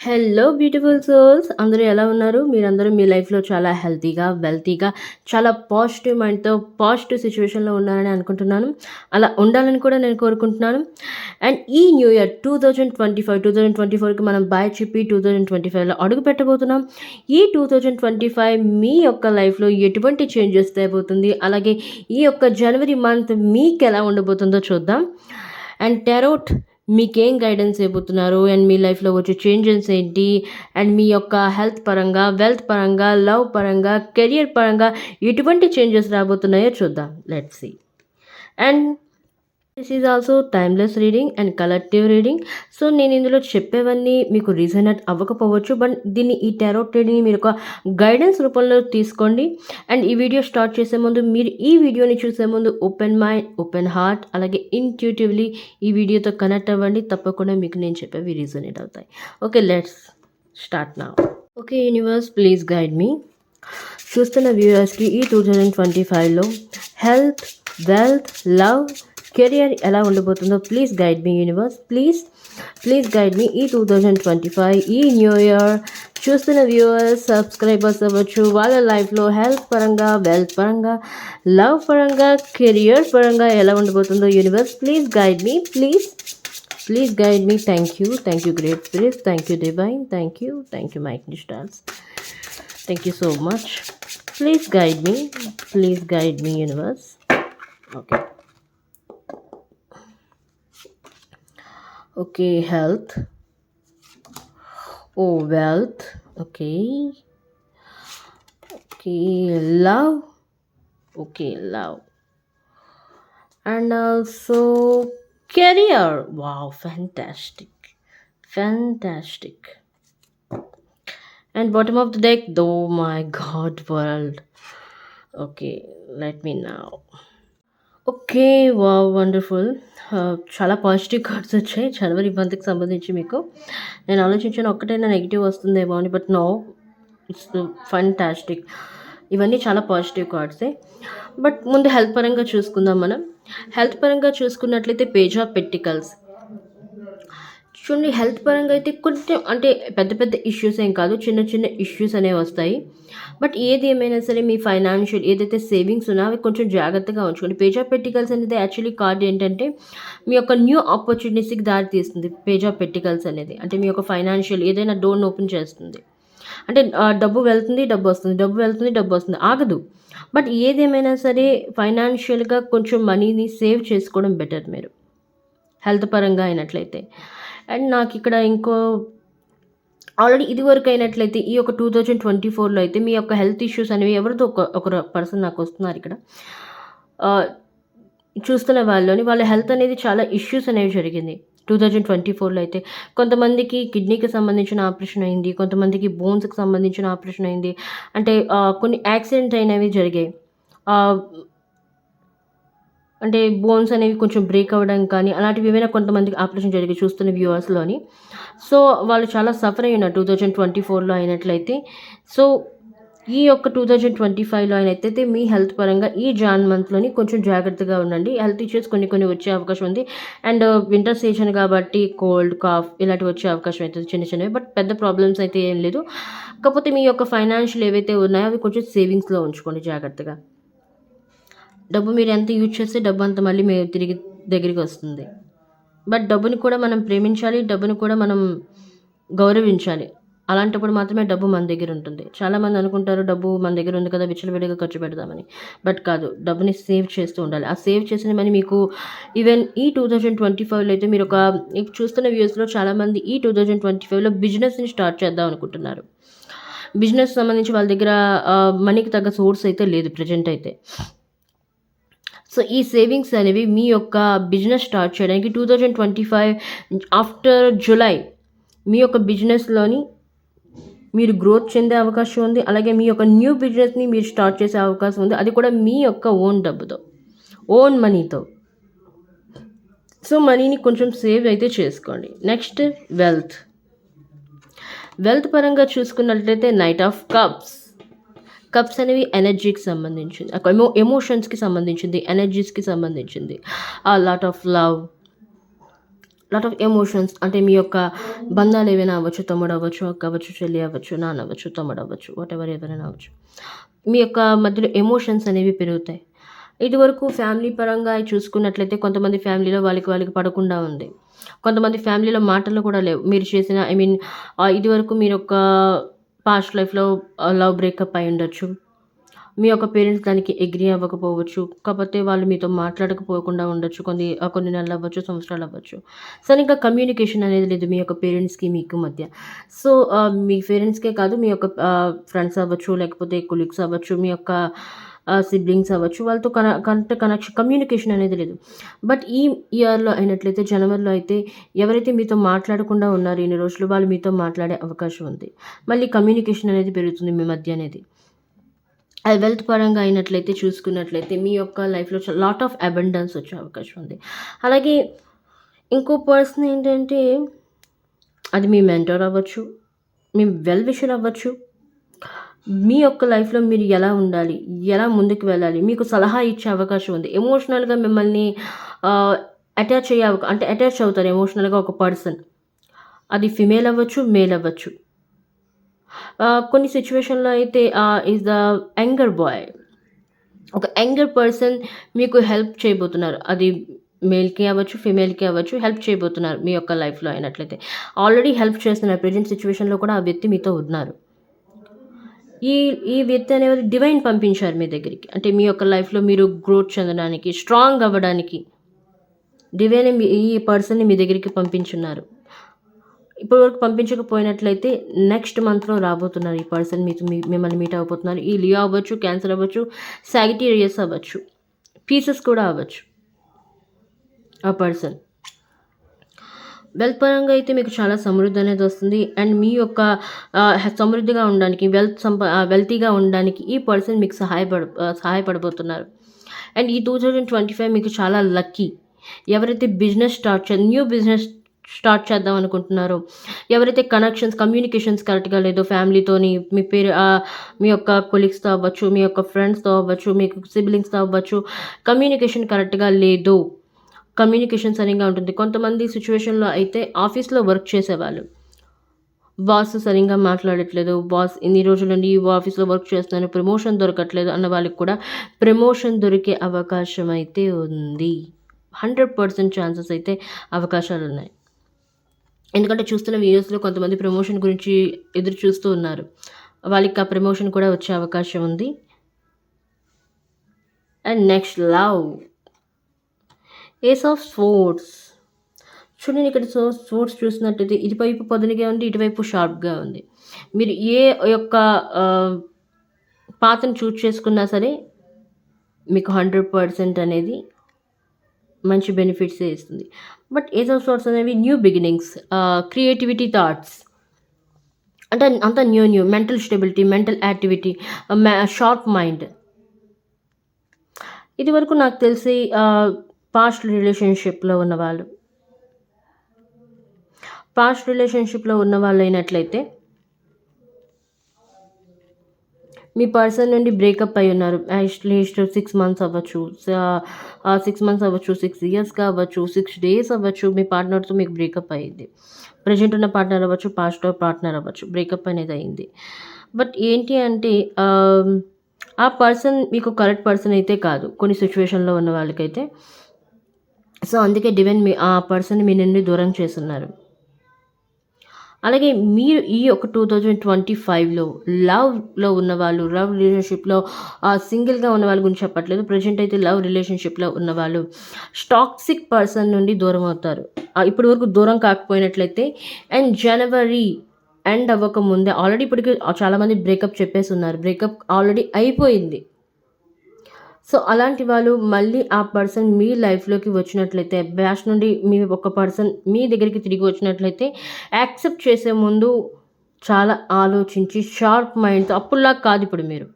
Hello beautiful souls అందరూ ఎలా ఉన్నారు? మీరందరూ మీ లైఫ్‌లో చాలా హెల్తీగా, వెల్తీగా, చాలా పాజిటివ్ మైండ్‌తో, పాజిటివ్ సిట్యుయేషన్‌లో ఉన్నారని అనుకుంటున్నాను. అలా ఉండాలని కూడా నేను కోరుకుంటున్నాను. అండ్ ఈ న్యూ ఇయర్ 2025, 2024కి మనం బాయ్ చెప్పి 2025లో అడుగు పెట్టబోతున్నాం. ఈ 2025 మీ యొక్క లైఫ్‌లో ఎటువంటి చేంజెస్ తేబోతుంది? అలాగే ఈ యొక్క జనవరి మంత్ మీకెలా ఉండబోతుందో చూద్దాం. అండ్ టారోట్ మీకేం గైడెన్స్ ఇవ్వబోతున్నారు? అండ్ మీ లైఫ్‌లో వచ్చే చేంజెస్ ఏంటి? అండ్ మీ యొక్క హెల్త్ పరంగా, వెల్త్ పరంగా, లవ్ పరంగా, కెరియర్ పరంగా ఎటువంటి చేంజెస్ రాబోతున్నాయో చూద్దాం. Let's see. And this is also timeless reading and collective reading. So నేను ఇందులో చెప్పేవన్నీ మీకు రీజనేట్ అవ్వకపోవచ్చు. బట్ దీన్ని ఈ టారోట్ రీడింగ్‌ని మీరు ఒక గైడెన్స్ రూపంలో తీసుకోండి. అండ్ ఈ వీడియో స్టార్ట్ చేసే ముందు మీరు ఈ వీడియోని చూసే ముందు ఓపెన్ మైండ్, ఓపెన్ హార్ట్ అలాగే ఇంట్యూటివ్‌లీ ఈ వీడియోతో కనెక్ట్ అవ్వండి. తప్పకుండా మీకు నేను చెప్పేవి రీజనేట్ అవుతాయి. Okay, let's start now. Okay universe, please guide me. చూస్తున్న వ్యూవర్స్‌కి ఈ 2025లో హెల్త్, వెల్త్, లవ్, కెరియర్ ఎలా ఉండబోతుందో please guide me universe. Please guide me. ఈ 2025 ఈ న్యూ ఇయర్ చూస్తున్న వ్యూవర్స్, సబ్స్క్రైబర్స్ అవ్వచ్చు, వాళ్ళ లైఫ్లో హెల్త్ పరంగా, వెల్త్ పరంగా, లవ్ పరంగా, కెరియర్ పరంగా ఎలా ఉండబోతుందో universe please guide me. Please guide me. Thank you great spirits, thank you divine, thank you mighty stars. Thank you so much. Please guide me. Please guide me, universe. Okay. Okay, health. Oh, wealth. Okay. Okay, love. Okay, love. And also career. Wow, fantastic. Fantastic. And bottom of the deck, oh my god, world. Okay, let me now. Okay. Wow! Wonderful. చాలా positive cards వచ్చాయి జనవరి మంత్‌కి సంబంధించి మీకు. నేను ఆలోచించాను ఒక్కటైనా negative వస్తుందేమో అని. But no, it's fantastic. ఇవన్నీ చాలా పాజిటివ్ కార్డ్సే. బట్ ముందు హెల్త్ పరంగా చూసుకుందాం మనం. హెల్త్ పరంగా చూసుకున్నట్లయితే పేజ్ ఆఫ్ పెంటికల్స్. చూడండి, హెల్త్ పరంగా అయితే కొంచెం అంటే పెద్ద పెద్ద ఇష్యూస్ ఏం కాదు. చిన్న చిన్న ఇష్యూస్ అనేవి వస్తాయి. బట్ ఏది ఏమైనా సరే మీ ఫైనాన్షియల్ ఏదైతే సేవింగ్స్ ఉన్నాయో అవి కొంచెం జాగ్రత్తగా ఉంచుకోండి. పేజ్ ఆఫ్ పెంటికల్స్ అనేది యాక్చువల్లీ కార్డ్ ఏంటంటే మీ యొక్క న్యూ ఆపర్చునిటీస్‌కి దారి తీస్తుంది. పేజ్ ఆఫ్ పెంటికల్స్ అనేది అంటే మీ యొక్క ఫైనాన్షియల్ ఏదైనా డోర్‌ని ఓపెన్ చేస్తుంది. అంటే డబ్బు వెళ్తుంది, డబ్బొస్తుంది, డబ్బు వెళ్తుంది, డబ్బొస్తుంది, ఆగదు. బట్ ఏదేమైనా సరే ఫైనాన్షియల్‌గా కొంచెం మనీని సేవ్ చేసుకోవడం బెటర్ మీరు హెల్త్ పరంగా అయినట్లయితే. అండ్ నాకిక్కడ ఇంకో ఆల్రెడీ ఇదివరకు అయినట్లయితే ఈ యొక్క 2024లో అయితే మీ యొక్క హెల్త్ ఇష్యూస్ అనేవి ఎవరితో ఒకరు పర్సన్ నాకు వస్తున్నారు ఇక్కడ. చూస్తున్న వాళ్ళ హెల్త్ అనేది చాలా ఇష్యూస్ అనేవి జరిగింది 2024లో అయితే. కొంతమందికి కిడ్నీకి సంబంధించిన ఆపరేషన్ అయింది. కొంతమందికి బోన్స్‌కి సంబంధించిన ఆపరేషన్ అయింది. అంటే కొన్ని యాక్సిడెంట్ అయినవి జరిగాయి. ఆహ్, అంటే బోన్స్ అనేవి కొంచెం బ్రేక్ అవ్వడం కానీ అలాంటివి ఏమైనా కొంతమందికి ఆపరేషన్ జరిగి చూస్తున్న వ్యూవర్స్‌లోని. సో వాళ్ళు చాలా సఫర్ అయ్యి ఉన్నారు 2024లో అయినట్లయితే. సో ఈ యొక్క 2025లో అయినట్టయితే మీ హెల్త్ పరంగా ఈ జాన్ మంత్‌లోని కొంచెం జాగ్రత్తగా ఉండండి. హెల్త్ ఇష్యూస్ కొన్ని వచ్చే అవకాశం ఉంది. అండ్ వింటర్ సీజన్ కాబట్టి కోల్డ్, కాఫ్ ఇలాంటివి వచ్చే అవకాశం అవుతుంది చిన్న చిన్నవి. బట్ పెద్ద ప్రాబ్లమ్స్ అయితే ఏం లేదు. కాకపోతే మీ యొక్క ఫైనాన్షియల్ ఏవైతే ఉన్నాయో అవి కొంచెం సేవింగ్స్‌లో ఉంచుకోండి జాగ్రత్తగా. డబ్బు మీరు ఎంత యూజ్ చేస్తే డబ్బు అంత మళ్ళీ తిరిగి దగ్గరికి వస్తుంది. బట్ డబ్బుని కూడా మనం ప్రేమించాలి. డబ్బుని కూడా మనం గౌరవించాలి. అలాంటప్పుడు మాత్రమే డబ్బు మన దగ్గర ఉంటుంది. చాలామంది అనుకుంటారు డబ్బు మన దగ్గర ఉంది కదా విచ్చలవిడిగా ఖర్చు పెడదామని. బట్ కాదు, డబ్బుని సేవ్ చేస్తూ ఉండాలి. ఆ సేవ్ చేసిన మనీ మీకు ఈవెన్ ఈ 2025లో అయితే మీరు ఇప్పుడు చూస్తున్న వ్యూస్‌లో చాలామంది ఈ 2025లో బిజినెస్‌ని స్టార్ట్ చేద్దాం అనుకుంటున్నారు. బిజినెస్ సంబంధించి వాళ్ళ దగ్గర మనీకి తగ్గ సోర్స్ అయితే లేదు ప్రెజెంట్ అయితే. సో ఈ సేవింగ్స్ అనేవి మీ యొక్క బిజినెస్ స్టార్ట్ చేయడానికి 2025 ఆఫ్టర్ జులై మీ యొక్క బిజినెస్‌లోని మీరు గ్రోత్ చెందే అవకాశం ఉంది. అలాగే మీ యొక్క న్యూ బిజినెస్‌ని మీరు స్టార్ట్ చేసే అవకాశం ఉంది. అది కూడా మీ యొక్క ఓన్ డబ్బుతో, ఓన్ మనీతో. సో మనీని కొంచెం సేవ్ అయితే చేసుకోండి. Next wealth. వెల్త్ పరంగా చూసుకున్నట్లయితే నైట్ ఆఫ్ కప్స్ అనేవి ఎనర్జీకి సంబంధించింది. ఎమోషన్స్‌కి సంబంధించింది, ఎనర్జీస్‌కి సంబంధించింది. Lot of love, lot of emotions అంటే మీ యొక్క బంధాలు ఏవైనా అవ్వచ్చు, తమ్ముడు అవ్వచ్చు, అక్క అవ్వచ్చు, చెల్లి అవ్వచ్చు, నాన్న అవ్వచ్చు, తమ్ముడు అవ్వచ్చు, వాటెవర్ ఎవరైనా అవ్వచ్చు. మీ యొక్క మధ్యలో ఎమోషన్స్ అనేవి పెరుగుతాయి. ఇదివరకు ఫ్యామిలీ పరంగా చూసుకున్నట్లయితే కొంతమంది ఫ్యామిలీలో వాళ్ళకి పడకుండా ఉంది. కొంతమంది ఫ్యామిలీలో మాటలు కూడా లేవు. మీరు చేసిన ఐ మీన్ ఇదివరకు మీరొక పాస్ట్ లైఫ్‌లో లవ్ బ్రేకప్ అయ్యుండొచ్చు. మీ యొక్క పేరెంట్స్ దానికి అగ్రీ అవ్వకపోవచ్చు. కాపోతే వాళ్ళు మీతో మాట్లాడకపోకుండా ఉండొచ్చు. కొన్ని నెలలవ్వచ్చు, సంవత్సరాలవ్వచ్చు. సరిగ్గా కమ్యూనికేషన్ అనేది లేదు మీ యొక్క పేరెంట్స్‌కి, మీకు మధ్య. సో, మీ పేరెంట్స్‌కే కాదు మీ యొక్క ఫ్రెండ్స్ అవ్వచ్చు, లేకపోతే కొలీగ్స్ అవ్వచ్చు, మీ యొక్క సిబ్లింగ్స్ అవ్వచ్చు. వాళ్ళతో కనెక్షన్ కమ్యూనికేషన్ అనేది లేదు. బట్ ఈ ఇయర్‌లో అయినట్లయితే జనవరిలో అయితే ఎవరైతే మీతో మాట్లాడకుండా ఉన్నారో ఇన్ని రోజులు వాళ్ళు మీతో మాట్లాడే అవకాశం ఉంది. మళ్ళీ కమ్యూనికేషన్ అనేది పెరుగుతుంది మీ మధ్య అనేది. అది వెల్త్ పరంగా అయినట్లయితే చూసుకున్నట్లయితే మీ యొక్క లైఫ్‌లో లాట్ ఆఫ్ అబండెన్స్ వచ్చే అవకాశం ఉంది. అలాగే ఇంకో పర్సన్ ఏంటంటే అది మీ మెంటర్ అవ్వచ్చు, మీ వెల్ విషర్ అవ్వచ్చు. మీ యొక్క లైఫ్‌లో మీరు ఎలా ఉండాలి? ఎలా ముందుకు వెళ్ళాలి? మీకు సలహా ఇచ్చే అవకాశం ఉంది. ఎమోషనల్‌గా మిమ్మల్ని ఆహ్, అటాచ్ అవుతారు ఎమోషనల్‌గా ఒక పర్సన్. అది ఫీమేల్ అవ్వచ్చు, మేల్ అవ్వచ్చు. కొన్ని సిట్యుయేషన్‌లో అయితే ఈస్ ద యంగర్ బాయ్. ఒక యంగర్ పర్సన్ మీకు హెల్ప్ చేయబోతున్నారు. అది మేల్‌కి అవ్వచ్చు, ఫీమేల్‌కి అవ్వచ్చు. హెల్ప్ చేయబోతున్నారు మీ యొక్క లైఫ్‌లో అయినట్లయితే. ఆల్రెడీ హెల్ప్ చేస్తున్నారు. ప్రెజెంట్ సిట్యుయేషన్‌లో కూడా ఆ వ్యక్తి మీతో ఉన్నారు. ఈ ఈ వ్యక్తి అనేవారు డివైన్ పంపించారు మీ దగ్గరికి. అంటే మీ యొక్క లైఫ్‌లో మీరు గ్రోత్ చెందడానికి, స్ట్రాంగ్ అవ్వడానికి డివైనే ఈ పర్సన్‌ని మీ దగ్గరికి పంపించున్నారు. ఇప్పటి వరకు పంపించకపోయినట్లయితే నెక్స్ట్ మంత్‌లో రాబోతున్నారు ఈ పర్సన్ మిమ్మల్ని మీట్ అవ్వబోతున్నారు. ఈ లియో అవ్వచ్చు, క్యాన్సర్ అవ్వచ్చు, సాగిటీరియస్ అవ్వచ్చు, పీసెస్ కూడా అవ్వచ్చు ఆ పర్సన్. వెల్త్ పరంగా అయితే మీకు చాలా సమృద్ధి అనేది వస్తుంది. అండ్ మీ యొక్క సమృద్ధిగా ఉండడానికి వెల్తీగా ఉండడానికి ఈ పర్సన్ మీకు సహాయపడబోతున్నారు. అండ్ ఈ 2025 మీకు చాలా లక్కీ. ఎవరైతే న్యూ బిజినెస్ స్టార్ట్ చేద్దాం అనుకుంటున్నారో, ఎవరైతే కమ్యూనికేషన్స్ కరెక్ట్‌గా లేదో ఫ్యామిలీతోని, మీ యొక్క కొలీగ్స్‌తో అవ్వచ్చు, మీ యొక్క ఫ్రెండ్స్‌తో అవ్వచ్చు, మీకు సిబ్లింగ్స్‌తో అవ్వచ్చు, కమ్యూనికేషన్ కరెక్ట్‌గా లేదు. కమ్యూనికేషన్ సరిగ్గా ఉంటుంది. కొంతమంది సిట్యుయేషన్‌లో అయితే ఆఫీస్‌లో వర్క్ చేసేవాళ్ళు. బాస్ సరిగ్గా మాట్లాడట్లేదు. బాస్ ఇన్ని రోజుల నుండి ఈ ఆఫీస్‌లో వర్క్ చేస్తున్నాను. ప్రమోషన్ దొరకట్లేదు అన్న వాళ్ళకి కూడా ప్రమోషన్ దొరికే అవకాశం అయితే ఉంది. 100% ఛాన్సెస్ అయితే అవకాశాలున్నాయి. ఎందుకంటే చూస్తున్న వీడియోస్‌లో కొంతమంది ప్రమోషన్ గురించి ఎదురు చూస్తూ ఉన్నారు. వాళ్ళకి ఆ ప్రమోషన్ కూడా వచ్చే అవకాశం ఉంది. And next love. Ace of swords. చూడండి ఇక్కడ స్వోర్డ్స్ చూసినట్టయితే ఇటువైపు పదునుగా ఉంది, ఇటువైపు షార్ప్‌గా ఉంది. మీరు ఏ యొక్క పాత్‌ని చూజ్ చేసుకున్నా సరే మీకు 100% అనేది మంచి బెనిఫిట్సే ఇస్తుంది. బట్ ఏస్ ఆఫ్ స్వోర్డ్స్ అనేవి న్యూ బిగినింగ్స్, క్రియేటివిటీ థాట్స్ అంటే అంతా new mental stability, mental activity, sharp mind. ఇదివరకు నాకు తెలిసి పాస్ట్ రిలేషన్‌షిప్‌లో ఉన్నవాళ్ళైనట్లయితే మీ పర్సన్ నుండి బ్రేకప్ అయ్యి ఉన్నారు. అట్‌లీస్ట్ 6 మంత్స్ అవ్వచ్చు. 6 మంత్స్ అవ్వచ్చు, 6 ఇయర్స్‌గా అవ్వచ్చు, 6 డేస్ అవ్వచ్చు. మీ పార్ట్నర్‌తో మీకు బ్రేకప్ అయ్యింది. ప్రెజెంట్ ఉన్న పార్ట్నర్ అవ్వచ్చు, పాస్ట్ పార్ట్నర్ అవ్వచ్చు. బ్రేకప్ అనేది అయింది. బట్ ఏంటి అంటే ఆ పర్సన్ మీకు కరెక్ట్ పర్సన్ అయితే కాదు. కొన్ని సిట్యుయేషన్‌లో ఉన్న వాళ్ళకైతే. సో, అందుకే డివైన్ ఆ పర్సన్‌ని మీ నుండి దూరం చేసున్నారు. అలాగే మీరు ఈ యొక్క 2025లో లవ్‌లో ఉన్నవాళ్ళు, లవ్ రిలేషన్‌షిప్‌లో సింగిల్‌గా ఉన్న వాళ్ళ గురించి చెప్పట్లేదు. ప్రెజెంట్ అయితే లవ్ రిలేషన్‌షిప్‌లో ఉన్నవాళ్ళు టాక్సిక్ పర్సన్ నుండి దూరం అవుతారు. ఇప్పటి వరకు దూరం కాకపోయినట్లయితే అండ్ జనవరి ఎండ్ అవ్వకముందే ఆల్రెడీ ఇప్పటికి చాలామంది బ్రేకప్ చెప్పేసున్నారు. బ్రేకప్ ఆల్రెడీ అయిపోయింది. సో, అలాంటి వాళ్ళు మళ్ళీ ఆ పర్సన్ మీ లైఫ్‌లోకి వచ్చినట్లయితే, పాస్ట్ నుండి మీ ఒక పర్సన్ మీ దగ్గరికి తిరిగి వచ్చినట్లయితే, యాక్సెప్ట్ చేసే ముందు చాలా ఆలోచించి షార్ప్ మైండ్‌తో అప్పుడులాగా కాదు ఇప్పుడు మీరు.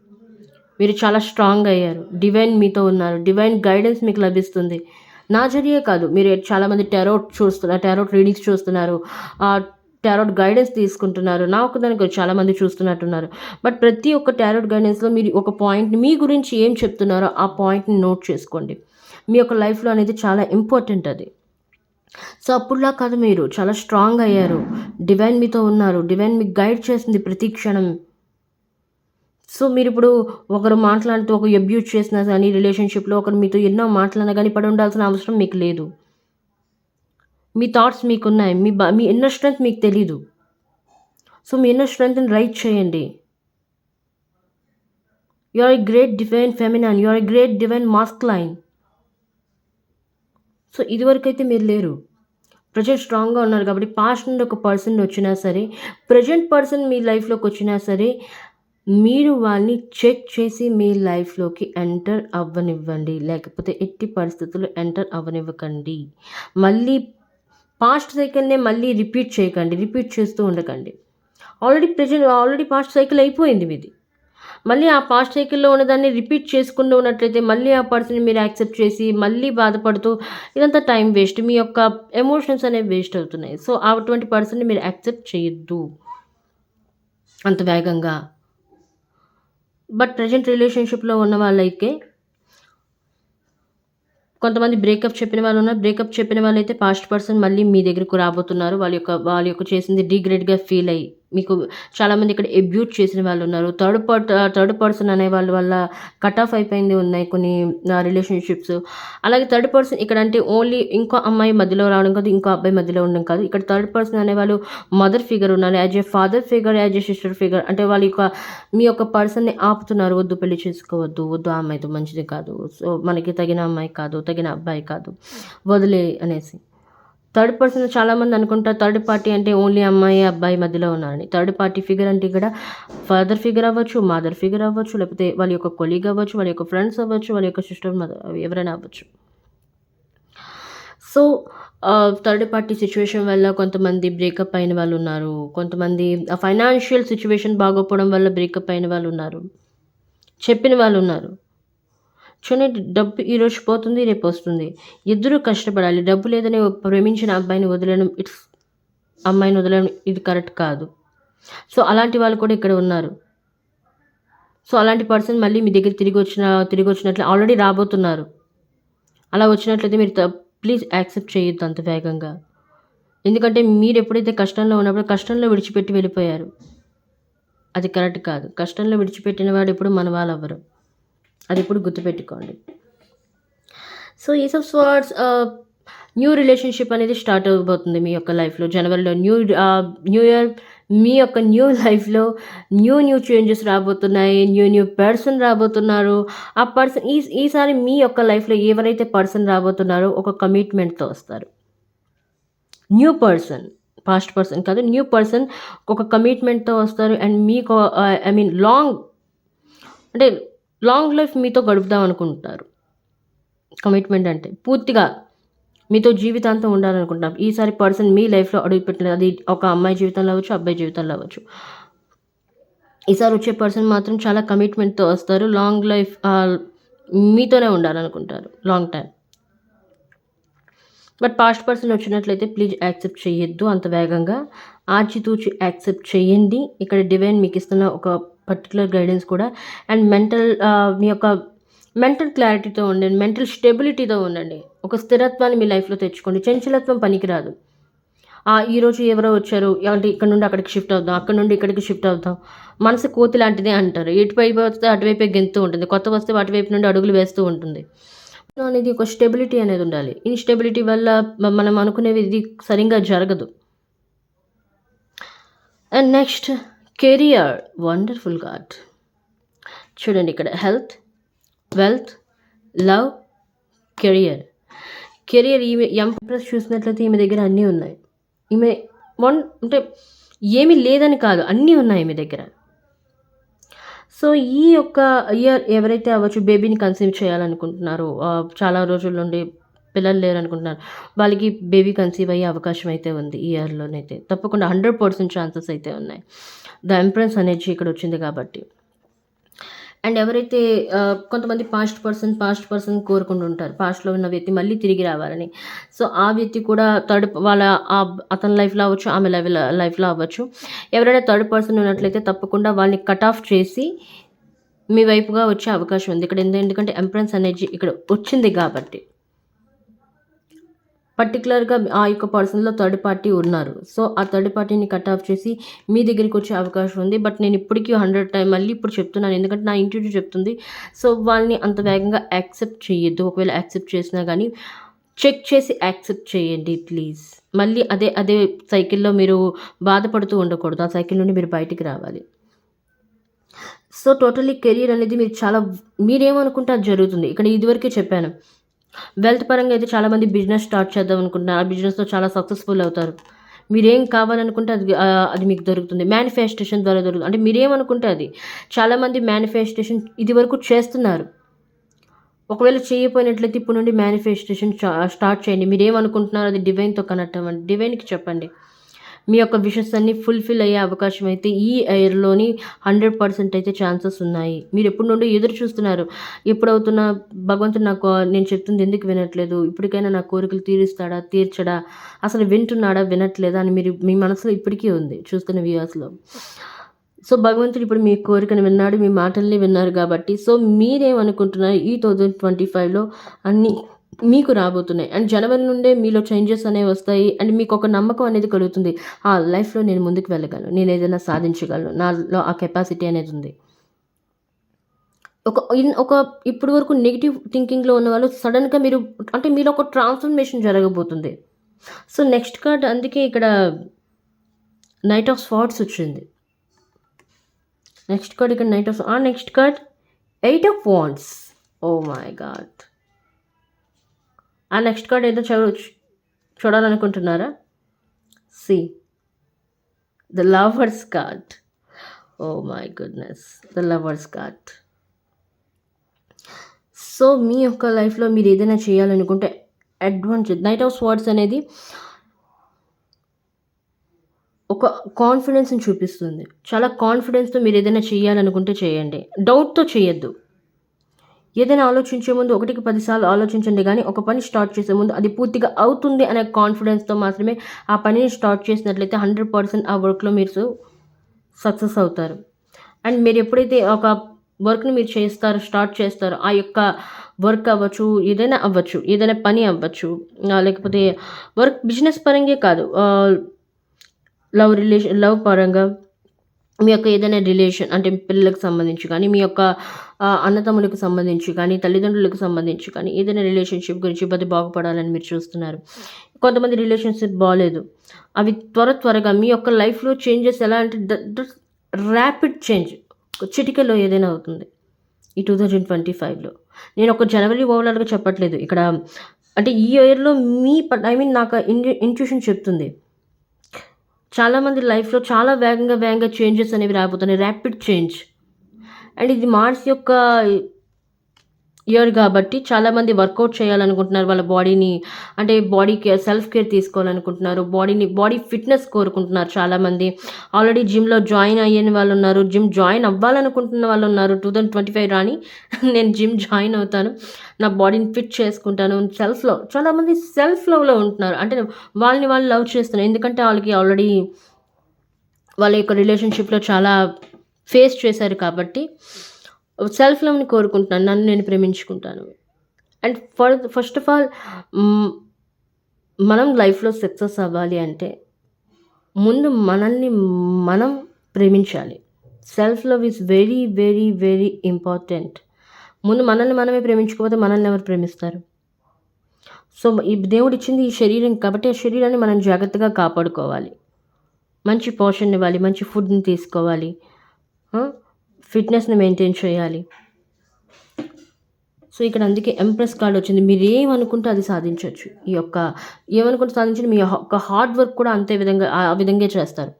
మీరు చాలా స్ట్రాంగ్ అయ్యారు. డివైన్ మీతో ఉన్నారు. డివైన్ గైడెన్స్ మీకు లభిస్తుంది. నా జరియే కాదు, మీరు చాలామంది టారోట్ రీడింగ్స్ చూస్తున్నారు. టారోట్ గైడెన్స్ తీసుకుంటున్నారు. నా ఒక్కదానికి కాదు, చాలామంది చూస్తున్నట్టున్నారు. బట్ ప్రతి ఒక్క టారోట్ గైడెన్స్‌లో మీరు ఒక పాయింట్‌ని మీ గురించి ఏం చెప్తున్నారో ఆ పాయింట్‌ని నోట్ చేసుకోండి. మీ యొక్క లైఫ్‌లో అనేది చాలా ఇంపార్టెంట్ అది. సో, అప్పుడులా కాదు మీరు. చాలా స్ట్రాంగ్ అయ్యారు. డివైన్ మీతో ఉన్నారు. డివైన్ మీకు గైడ్ చేస్తుంది ప్రతి క్షణం. సో, మీరిప్పుడు ఒకరు మాట్లాడుతూ ఒక అబ్యూజ్ చేసినా గానీ రిలేషన్‌షిప్‌లో ఒకరు మీతో ఎన్నో మాటలన్నా గానీ పడి ఉండాల్సిన అవసరం మీకు లేదు. మీ థాట్స్ మీకున్నాయి. మీ ఇన్నర్ స్ట్రెంగ్త్ మీకు తెలీదు. సో, మీ ఇన్నర్ స్ట్రెంగ్త్‌ని రైజ్ చేయండి. You are a great divine feminine. You are a great divine masculine. So, ఇదివరకైతే మీరు లేరు. ప్రెజెంట్ స్ట్రాంగ్‌గా ఉన్నారు కాబట్టి పాస్ట్ నుండి ఒక పర్సన్ వచ్చినా సరే, ప్రెజెంట్ పర్సన్ మీ లైఫ్‌లోకొచ్చినా సరే, మీరు వాళ్ళని చెక్ చేసి మీ లైఫ్‌లోకి ఎంటర్ అవ్వనివ్వండి. లేకపోతే ఎట్టి పరిస్థితుల్లో ఎంటర్ అవ్వనివ్వకండి. మళ్ళీ పాస్ట్ సైకిల్‌నే మళ్ళీ రిపీట్ చేయకండి. రిపీట్ చేస్తూ ఉండకండి. ఆల్రెడీ పాస్ట్ సైకిల్ అయిపోయింది మీది. మళ్ళీ ఆ పాస్ట్ సైకిల్‌లో ఉన్నదాన్ని రిపీట్ చేసుకుంటూ ఉన్నట్లయితే మళ్ళీ ఆ పర్సన్‌ని మీరు యాక్సెప్ట్ చేసి మళ్ళీ బాధపడుతూ ఇదంతా టైం వేస్ట్. మీ యొక్క ఎమోషన్స్ అనేవి వేస్ట్ అవుతున్నాయి. సో, అటువంటి పర్సన్‌ని మీరు యాక్సెప్ట్ చేయొద్దు అంత వేగంగా. బట్ ప్రెజెంట్ రిలేషన్‌షిప్‌లో ఉన్న వాళ్ళైతే కొంతమంది బ్రేకప్ చెప్పిన వాళ్ళున్నారు. బ్రేకప్ చెప్పిన వాళ్ళైతే పాస్ట్ పర్సన్ మళ్ళీ మీ దగ్గరకు రాబోతున్నారు. వాళ్ళ యొక్క చేసింది రిగ్రెట్‌గా ఫీల్ అయ్యి. మీకు చాలామంది ఇక్కడ అబ్యూజ్ చేసిన వాళ్ళున్నారు. థర్డ్ పర్సన్ అనే వాళ్ళ వల్ల కట్ ఆఫ్ అయిపోయింది ఉన్నాయి కొన్ని రిలేషన్‌షిప్స్. అలాగే థర్డ్ పర్సన్ ఇక్కడంటే ఓన్లీ ఇంకో అమ్మాయి మధ్యలో రావడం కాదు, ఇంకో అబ్బాయి మధ్యలో ఉండడం కాదు. ఇక్కడ థర్డ్ పర్సన్ అనేవాళ్ళు మదర్ ఫిగర్ ఉన్నారు. As a father figure, as a sister figure అంటే వాళ్ళ యొక్క మీ యొక్క పర్సన్‌ని ఆపుతున్నారు. వద్దు పెళ్లి చేసుకోవద్దు. వద్దు ఆ అమ్మాయితో మంచిది కాదు. సో, మనకి తగిన అమ్మాయి కాదు, తగిన అబ్బాయి కాదు. వదిలేయి అనేసి. థర్డ్ పర్సన్ చాలామంది అనుకుంటారు థర్డ్ పార్టీ అంటే ఓన్లీ అమ్మాయి, అబ్బాయి మధ్యలో ఉన్నారని. థర్డ్ పార్టీ ఫిగర్ అంటే ఇక్కడ ఫాదర్ ఫిగర్ అవ్వచ్చు, మదర్ ఫిగర్ అవ్వచ్చు, లేకపోతే వాళ్ళ యొక్క కొలీగ్ అవ్వచ్చు, వాళ్ళ యొక్క ఫ్రెండ్స్ అవ్వచ్చు, వాళ్ళ యొక్క సిస్టర్ మదర్ ఎవరైనా అవ్వచ్చు. సో, థర్డ్ పార్టీ సిట్యుయేషన్ వల్ల కొంతమంది బ్రేకప్ అయిన వాళ్ళున్నారు. కొంతమంది ఫైనాన్షియల్ సిట్యుయేషన్ బాగోకపోవడం వల్ల బ్రేకప్ అయిన వాళ్ళున్నారు. చెప్పిన వాళ్ళున్నారు. చూడండి డబ్బు ఈరోజు పోతుంది, రేపొస్తుంది. ఇద్దరూ కష్టపడాలి. డబ్బు లేదని ప్రేమించిన అబ్బాయిని వదిలేయడం అమ్మాయిని వదలడం ఇది కరెక్ట్ కాదు. సో, అలాంటి వాళ్ళు కూడా ఇక్కడ ఉన్నారు. సో, అలాంటి పర్సన్ మళ్ళీ మీ దగ్గర తిరిగొచ్చినట్లు ఆల్రెడీ రాబోతున్నారు. అలా వచ్చినట్లయితే మీరు ప్లీజ్ యాక్సెప్ట్ చేయొద్దు అంత వేగంగా. ఎందుకంటే మీరెప్పుడైతే కష్టంలో ఉన్నప్పుడు కష్టంలో విడిచిపెట్టి వెళ్ళిపోయారు. అది కరెక్ట్ కాదు. కష్టంలో విడిచిపెట్టిన వాడు ఎప్పుడు మన వాళ్ళవ్వరు. అదెప్పుడు గుర్తుపెట్టుకోండి. So, ace of swords new relationship అనేది స్టార్ట్ అవ్వబోతుంది మీ యొక్క లైఫ్‌లో. జనవరిలో న్యూ ఇయర్ మీ యొక్క న్యూ లైఫ్‌లో న్యూ చేంజెస్ రాబోతున్నాయి. న్యూ పర్సన్ రాబోతున్నారు. ఆ పర్సన్ ఈసారి మీ యొక్క లైఫ్‌లో ఎవరైతే పర్సన్ రాబోతున్నారో ఒక కమిట్మెంట్‌తో వస్తారు. New person. పాస్ట్ పర్సన్ కాదు. న్యూ పర్సన్ ఒక కమిట్మెంట్‌తో వస్తారు. అండ్ మీకు ఐ మీన్ అంటే లాంగ్ లైఫ్ మీతో గడుపుదాం అనుకుంటున్నారు. కమిట్మెంట్ అంటే పూర్తిగా మీతో జీవితాంతం ఉండాలనుకుంటున్నారు. ఈసారి పర్సన్ మీ లైఫ్‌లో అడుగుపెట్టినది అది ఒక అమ్మాయి జీవితంలో అవ్వచ్చు, అబ్బాయి జీవితంలో అవ్వచ్చు. ఈసారి వచ్చే పర్సన్ మాత్రం చాలా కమిట్మెంట్‌తో వస్తారు. లాంగ్ లైఫ్ మీతోనే ఉండాలనుకుంటారు long time. But past person వచ్చినట్లయితే ప్లీజ్ యాక్సెప్ట్ చేయొద్దు అంత వేగంగా. ఆచితూచి యాక్సెప్ట్ చేయండి. ఇక్కడ డివైన్ మీకు ఇస్తున్న ఒక పర్టిక్యులర్ గైడెన్స్ కూడా అండ్ మీ యొక్క మెంటల్ క్లారిటీతో ఉండండి. మెంటల్ స్టెబిలిటీతో ఉండండి. ఒక స్థిరత్వాన్ని మీ లైఫ్‌లో తెచ్చుకోండి. చంచలత్వం పనికిరాదు. ఈరోజు ఎవరో వచ్చారు అంటే ఇక్కడ నుండి అక్కడికి షిఫ్ట్ అవుదాం, అక్కడ నుండి ఇక్కడికి షిఫ్ట్ అవుదాం. మనసు కోతి లాంటిదే అంటారు. ఎటువైపు వస్తే అటువైపే గెంతుతూ ఉంటుంది. కొత్త వస్తే అటువైపు నుండి అడుగులు వేస్తూ ఉంటుంది. అనేది ఒక స్టెబిలిటీ అనేది ఉండాలి. ఇన్‌స్టెబిలిటీ వల్ల మనం అనుకునేవి ఇది సరిగ్గా జరగదు. And next career wonderful God. చూడండి ఇక్కడ హెల్త్, వెల్త్, లవ్, కెరియర్. ఈమె ఎంప్రెస్ చూసినట్లయితే ఈమె దగ్గర అన్నీ ఉన్నాయి. ఈమె అంటే ఏమీ లేదని కాదు, అన్నీ ఉన్నాయి ఈమె దగ్గర. సో, ఈ యొక్క ఇయర్ ఎవరైతే అవ్వచ్చు బేబీని కన్సీవ్ చేయాలనుకుంటున్నారో చాలా రోజుల నుండి పిల్లలు లేరనుకుంటున్నారు. వాళ్ళకి బేబీ కన్సీవ్ అయ్యే అవకాశం అయితే ఉంది ఈ ఇయర్‌లోనైతే. తప్పకుండా 100% ఛాన్సెస్ అయితే ఉన్నాయి. ద ఎంప్రెస్ ఎనర్జీ ఇక్కడ వచ్చింది కాబట్టి. అండ్ ఎవరైతే కొంతమంది పాస్ట్ పర్సన్ కోరుకుంటుంటారు. పాస్ట్‌లో ఉన్న వ్యక్తి మళ్ళీ తిరిగి రావాలని. సో, ఆ వ్యక్తి కూడా అతని లైఫ్‌లో అవ్వచ్చు, ఆమె లైఫ్‌లో అవ్వచ్చు. ఎవరైనా థర్డ్ పర్సన్ ఉన్నట్లయితే తప్పకుండా వాళ్ళని కట్ ఆఫ్ చేసి మీ వైపుగా వచ్చే అవకాశం ఉంది. ఇక్కడ ఎందుకంటే ఎంప్రెస్ ఎనర్జీ ఇక్కడ వచ్చింది కాబట్టి. పర్టిక్యులర్‌గా ఆ యొక్క పర్సన్‌లో థర్డ్ పార్టీ ఉన్నారు. సో, ఆ థర్డ్ పార్టీని కట్ ఆఫ్ చేసి మీ దగ్గరికొచ్చే అవకాశం ఉంది. బట్ నేను ఇప్పటికి 100 టైమ్ మళ్ళీ ఇప్పుడు చెప్తున్నాను. ఎందుకంటే నా ఇంట్యూషన్ చెప్తుంది. సో, వాళ్ళని అంత వేగంగా యాక్సెప్ట్ చేయొద్దు. ఒకవేళ యాక్సెప్ట్ చేసినా గానీ చెక్ చేసి యాక్సెప్ట్ చేయండి ప్లీజ్. మళ్ళీ అదే అదే సైకిల్‌లో మీరు బాధపడుతూ ఉండకూడదు. ఆ సైకిల్ నుండి మీరు బయటికి రావాలి. సో, టోటల్లీ కెరియర్ అనేది మీరు చాలా మీరేమనుకుంటే అది జరుగుతుంది. ఇక్కడ ఇదివరకే చెప్పాను. వెల్త్ పరంగా అయితే చాలామంది బిజినెస్ స్టార్ట్ చేద్దాం అనుకుంటున్నారు. ఆ బిజినెస్‌లో చాలా సక్సెస్‌ఫుల్ అవుతారు. మీరేం కావాలనుకుంటే అది మీకు దొరుకుతుంది. మేనిఫెస్టేషన్ ద్వారా దొరుకుతుంది. అంటే మీరేమనుకుంటే అది. చాలామంది మేనిఫెస్టేషన్ ఇదివరకు చేస్తున్నారు. ఒకవేళ చేయకపోయినట్లయితే ఇప్పటి నుండి మేనిఫెస్టేషన్ స్టార్ట్ చేయండి. మీరేమనుకుంటున్నారో అది డివైన్‌తో కనెక్ట్ అవ్వండి. డివైన్‌కి చెప్పండి. మీ యొక్క విషెస్ అన్నీ ఫుల్‌ఫిల్ అయ్యే అవకాశం అయితే ఈ ఇయర్‌లోని 100% అయితే ఛాన్సెస్ ఉన్నాయి. మీరెప్పటి నుండో ఎదురు చూస్తున్నారు. ఎప్పుడవుతున్నా భగవంతుడు నాకు నేను చెప్తుంది ఎందుకు వినట్లేదు? ఇప్పటికైనా నా కోరికలు తీరుస్తాడా? తీర్చడా? అసలు వింటున్నాడా? వినట్లేదా? అని మీ మనసులో ఇప్పటికీ ఉంది చూస్తున్న వ్యూవర్స్‌లో. సో, భగవంతుడు ఇప్పుడు మీ కోరికను విన్నాడు. మీ మాటల్ని విన్నారు గాబట్టి సో, మీరేమనుకుంటున్నారు ఈ 2025లో అన్నీ మీకు రాబోతున్నాయి. అండ్ జనవరి నుండే మీలో చేంజెస్ అనేవి వస్తాయి. అండ్ మీకొక నమ్మకం అనేది కలుగుతుంది. లైఫ్‌లో నేను ముందుకు వెళ్ళగలను. నేనేదైనా సాధించగలను. నాలో ఆ కెపాసిటీ అనేదుంది. ఒక ఇప్పటి వరకు నెగెటివ్ థింకింగ్‌లో ఉన్నవాళ్ళు సడెన్‌గా అంటే మీలో ఒక ట్రాన్స్‌ఫర్మేషన్ జరగబోతుంది. సో, నెక్స్ట్ కార్డ్ అందుకే ఇక్కడ నైట్ ఆఫ్ స్వార్డ్స్ వచ్చింది. నెక్స్ట్ కార్డ్ ఇక్కడ next card 8 of wands. Oh my god! ఆ నెక్స్ట్ కార్డ్ ఏదో చూడాలనుకుంటున్నారా? See the lovers card. Oh my goodness! The lovers card. So, మీ యొక్క లైఫ్‌లో మీరేదైనా చేయాలనుకుంటే నైట్ ఆఫ్ స్వార్డ్స్ అనేది ఒక కాన్ఫిడెన్స్‌ని చూపిస్తుంది. చాలా కాన్ఫిడెన్స్‌తో మీరేదైనా చేయాలనుకుంటే చేయండి. డౌట్‌తో చేయొద్దు. ఏదైనా ఆలోచించే ముందు ఒకటికి 10 సార్లు ఆలోచించండి గానీ, ఒక పని స్టార్ట్ చేసే ముందు అది పూర్తిగా అవుతుంది అనే కాన్ఫిడెన్స్‌తో మాత్రమే ఆ పనిని స్టార్ట్ చేసినట్లయితే 100% ఆ వర్క్‌లో మీరు సక్సెస్ అవుతారు. అండ్ మీరెప్పుడైతే ఒక వర్క్‌ని మీరు స్టార్ట్ చేస్తారో, ఆ యొక్క వర్క్ అవ్వచ్చు, ఏదైనా పని అవ్వచ్చు, లేకపోతే బిజినెస్ పరంగే కాదు. లవ్ పరంగా మీ యొక్క ఏదైనా రిలేషన్ అంటే పిల్లలకు సంబంధించి కానీ, మీ యొక్క అన్నతమ్ములకు సంబంధించి కానీ, తల్లిదండ్రులకు సంబంధించి కానీ, ఏదైనా రిలేషన్‌షిప్ గురించి అది బాగుపడాలని మీరు చూస్తున్నారు. కొంతమంది రిలేషన్‌షిప్ బాలేదు. అవి త్వరగా మీ యొక్క లైఫ్‌లో చేంజెస్ ఎలా అంటే దట్ ర్యాపిడ్ చేంజ్ చిటికెలో ఏదైనా అవుతుంది. ఈ 2025లో. నేను ఒక జనవరి ఓవరాల్‌గా చెప్పట్లేదు. ఇక్కడ అంటే ఈ ఇయర్‌లో నాకు ఇంట్యూషన్ చెప్తుంది. చాలామంది లైఫ్‌లో చాలా వేగంగా చేంజెస్ అనేవి రాబోతున్నాయి. Rapid change. అండ్ ఇది మార్స్ యొక్క ఇయర్ కాబట్టి చాలామంది వర్కౌట్ చేయాలనుకుంటున్నారు. వాళ్ళ బాడీని అంటే బాడీ కేర్, సెల్ఫ్ కేర్ తీసుకోవాలనుకుంటున్నారు. బాడీ ఫిట్‌నెస్ కోరుకుంటున్నారు చాలామంది. ఆల్రెడీ జిమ్‌లో జాయిన్ అయ్యని వాళ్ళున్నారు. జిమ్ జాయిన్ అవ్వాలనుకుంటున్న వాళ్ళున్నారు. 2025 రాని నేను జిమ్ జాయిన్ అవుతాను. నా బాడీని ఫిట్ చేసుకుంటాను. చాలామంది సెల్ఫ్ లవ్‌లో ఉంటున్నారు. అంటే వాళ్ళని వాళ్ళు లవ్ చేస్తున్నారు. ఎందుకంటే వాళ్ళకి ఆల్రెడీ వాళ్ళ యొక్క రిలేషన్‌షిప్‌లో చాలా ఫేస్ చేశారు కాబట్టి సెల్ఫ్ లవ్‌ని కోరుకుంటున్నాను. నన్ను నేను ప్రేమించుకుంటాను. అండ్ ఫస్ట్ ఆఫ్ ఆల్ హ్మ్, మనం లైఫ్‌లో సక్సెస్ అవ్వాలి అంటే ముందు మనల్ని మనం ప్రేమించాలి. Self love is very, very, very important. ముందు మనల్ని మనమే ప్రేమించకపోతే మనల్ని ఎవరు ప్రేమిస్తారు? సో, ఈ దేవుడిచ్చింది ఈ శరీరం కాబట్టి ఆ శరీరాన్ని మనం జాగ్రత్తగా కాపాడుకోవాలి. మంచి పోషణ ఇవ్వాలి. మంచి ఫుడ్‌ని తీసుకోవాలి. ఆ! ఫిట్‌నెస్‌ని మెయింటైన్ చేయాలి. సో, ఇక్కడ అందుకే ఎంప్రెస్ కార్డ్ వచ్చింది. మీరేమనుకుంటే అది సాధించొచ్చు. ఏమనుకుంటే సాధించండి మీ యొక్క హార్డ్ వర్క్ కూడా ఆ విధంగా చేస్తారు.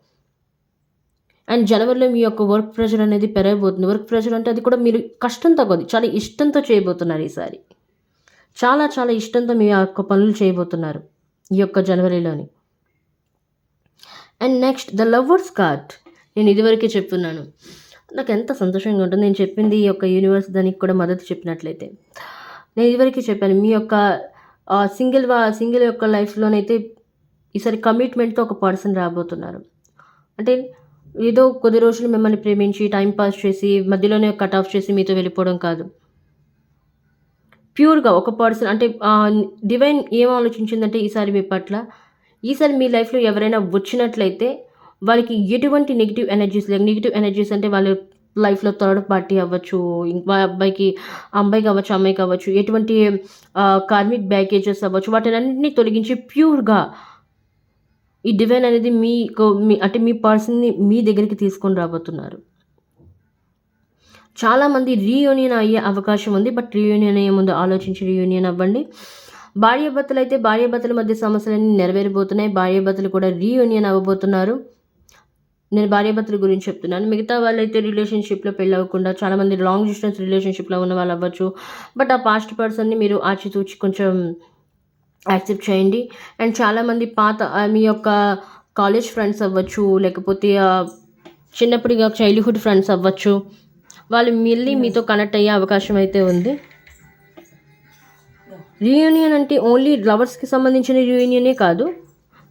అండ్ జనవరిలో మీ యొక్క వర్క్ ప్రెషర్ అనేది పెరగబోతుంది. వర్క్ ప్రెషర్ అంటే అది కూడా మీరు కష్టంతో కాదు, చాలా ఇష్టంతో చేయబోతున్నారు ఈసారి. చాలా చాలా ఇష్టంతో మీ యొక్క పనులు చేయబోతున్నారు. ఈ యొక్క జనవరిలోని. And next the lovers card. నేను ఇదివరకే చెప్తున్నాను. నాకెంత సంతోషంగా ఉంటుంది నేను చెప్పింది ఈ యొక్క యూనివర్స్ దానికి కూడా మద్దతు చెప్పినట్లయితే. నేను ఇదివరకే చెప్పాను మీ యొక్క సింగిల్ యొక్క లైఫ్‌లోనైతే ఈసారి కమిట్మెంట్‌తో ఒక పర్సన్ రాబోతున్నారు. అంటే ఏదో కొద్ది రోజులు మిమ్మల్ని ప్రేమించి, టైమ్ పాస్ చేసి, మధ్యలోనే కట్ ఆఫ్ చేసి మీతో వెళ్ళిపోవడం కాదు. ప్యూర్‌గా ఒక పర్సన్ అంటే డివైన్ ఏం ఆలోచించిందంటే ఈసారి మీ లైఫ్‌లో ఎవరైనా వచ్చినట్లయితే వాళ్ళకి ఎటువంటి నెగెటివ్ ఎనర్జీస్ అంటే వాళ్ళ లైఫ్‌లో థర్డ్ పార్టీ అవ్వచ్చు, ఇంకా అబ్బాయికి అవ్వచ్చు, అమ్మాయికి అవ్వచ్చు, ఎటువంటి కార్మిక్ బ్యాగేజెస్ అవ్వచ్చు, వాటినన్నిటిని తొలగించి ప్యూర్‌గా ఈ డివైన్ అనేది మీ పర్సన్‌ని మీ దగ్గరికి తీసుకొని రాబోతున్నారు. చాలామంది రీయూనియన్ అయ్యే అవకాశం ఉంది. బట్ రీయూనియన్ అయ్యే ముందు ఆలోచించి రీయూనియన్ అవ్వండి. భార్యాభర్తల మధ్య సమస్యలన్నీ నెరవేరబోతున్నాయి. భార్యాభర్తలు కూడా రీయూనియన్ అవ్వబోతున్నారు. నేను భార్యాభర్తల గురించి చెప్తున్నాను. మిగతా వాళ్ళైతే రిలేషన్‌షిప్‌లో పెళ్లవ్వకుండా చాలామంది లాంగ్ డిస్టెన్స్ రిలేషన్‌షిప్‌లో ఉన్న వాళ్ళు అవ్వచ్చు. బట్ ఆ పాస్ట్ పర్సన్‌ని మీరు ఆచితూచి కొంచెం యాక్సెప్ట్ చేయండి. అండ్ చాలామంది పాత మీ యొక్క కాలేజ్ ఫ్రెండ్స్ అవ్వచ్చు, లేకపోతే చిన్నప్పుడు చైల్డ్‌హుడ్ ఫ్రెండ్స్ అవ్వచ్చు. వాళ్ళు మళ్ళీ మీతో కనెక్ట్ అయ్యే అవకాశం అయితే ఉంది. రీయూనియన్ అంటే ఓన్లీ లవర్స్‌కి సంబంధించిన రీయూనియనే కాదు.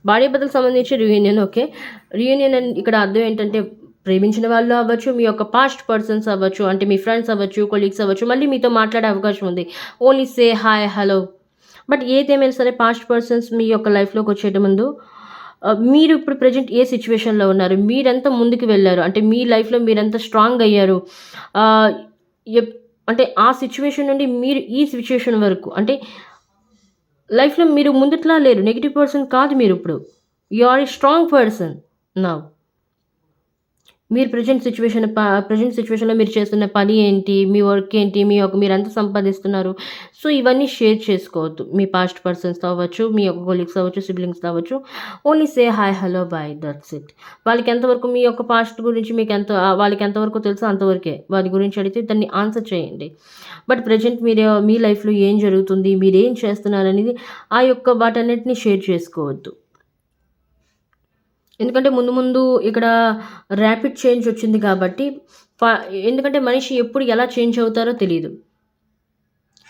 భార్యాభర్తలకు సంబంధించిన రీయూనియన్ ఓకే. రీయూనియన్ ఇక్కడ అర్థం ఏంటంటే ప్రేమించిన వాళ్ళు అవ్వచ్చు, మీ యొక్క పాస్ట్ పర్సన్స్ అవ్వచ్చు, అంటే మీ ఫ్రెండ్స్ అవ్వచ్చు, కొలీగ్స్ అవ్వచ్చు, మళ్ళీ మీతో మాట్లాడే అవకాశం ఉంది. Only say hi, hello. But ఏదేమైనా సరే పాస్ట్ పర్సన్స్ మీ యొక్క లైఫ్‌లోకి వచ్చేట ముందు మీరు ఇప్పుడు ప్రెజెంట్ ఏ సిచ్యువేషన్‌లో ఉన్నారు? మీరెంత ముందుకు వెళ్లారు? అంటే మీ లైఫ్‌లో మీరెంత స్ట్రాంగ్ అయ్యారు? ఆహ్, ఎప్ అంటే ఆ సిచ్యువేషన్ నుండి మీరు ఈ సిచ్యువేషన్ వరకు అంటే లైఫ్‌లో మీరు ముందుట్లా లేరు. నెగెటివ్ పర్సన్ కాదు మీరిప్పుడు. You are a strong person now. మీరు ప్రెజెంట్ సిచ్యువేషన్‌లో మీరు చేస్తున్న పని ఏంటి? మీ వర్క్ ఏంటి? మీరెంత సంపాదిస్తున్నారు? సో, ఇవన్నీ షేర్ చేసుకోవద్దు. మీ పాస్ట్ పర్సన్స్‌తో అవ్వచ్చు, మీ యొక్క కొలీగ్స్ అవ్వచ్చు, సిబ్లింగ్స్‌తో అవ్వచ్చు. Only say hi, hello, bye that's it. వాళ్ళకి ఎంతవరకు మీ యొక్క పాస్ట్ గురించి వాళ్ళకి ఎంతవరకు తెలుసో అంతవరకే. వారి గురించి అడిగితే దాన్ని ఆన్సర్ చేయండి. బట్ ప్రెజెంట్ మీ లైఫ్‌లో ఏం జరుగుతుంది? మీరేం చేస్తున్నారనేది వాటన్నిటిని షేర్ చేసుకోవద్దు. ఎందుకంటే ముందు ఇక్కడ ర్యాపిడ్ చేంజ్ వచ్చింది కాబట్టి ఫ ఎందుకంటే మనిషి ఎప్పుడు ఎలా చేంజ్ అవుతారో తెలీదు.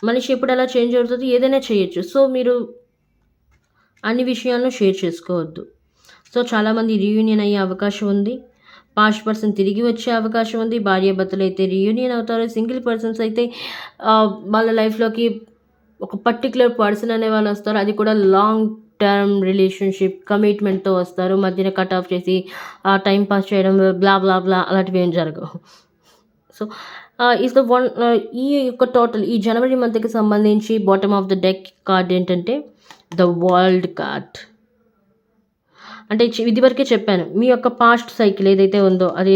మనిషి ఎప్పుడు ఎలా చేంజ్ అవుతదో ఏదైనా చేయొచ్చు. సో, మీరు అన్ని విషయాలను షేర్ చేసుకోవద్దు. సో, చాలామంది రీయూనియన్ అయ్యే అవకాశం ఉంది. పాస్ట్ పర్సన్ తిరిగి వచ్చే అవకాశం ఉంది. భార్యాభర్తలైతే రీయూనియన్ అవుతారు. సింగిల్ పర్సన్స్ అయితే వాళ్ళ లైఫ్‌లోకి ఒక పర్టిక్యులర్ పర్సన్ అనేవాళ్ళు వస్తారు. అది కూడా లాంగ్ టర్మ్ రిలేషన్‌షిప్ కమిట్మెంట్‌తో వస్తారు. మధ్యన కట్ ఆఫ్ చేసి టైమ్ పాస్ చేయడం బ్లా బ్లా బ్లా అలాంటివి ఏం జరగవు. సో, ఈస్ ద వన్ ఈ యొక్క ఈ జనవరి మంత్‌కి సంబంధించి bottom of the deck card ఏంటంటే ద వరల్డ్ కార్డ్. అంటే ఇదివరకే చెప్పాను. మీ యొక్క పాస్ట్ సైకిల్ ఏదైతే ఉందో అది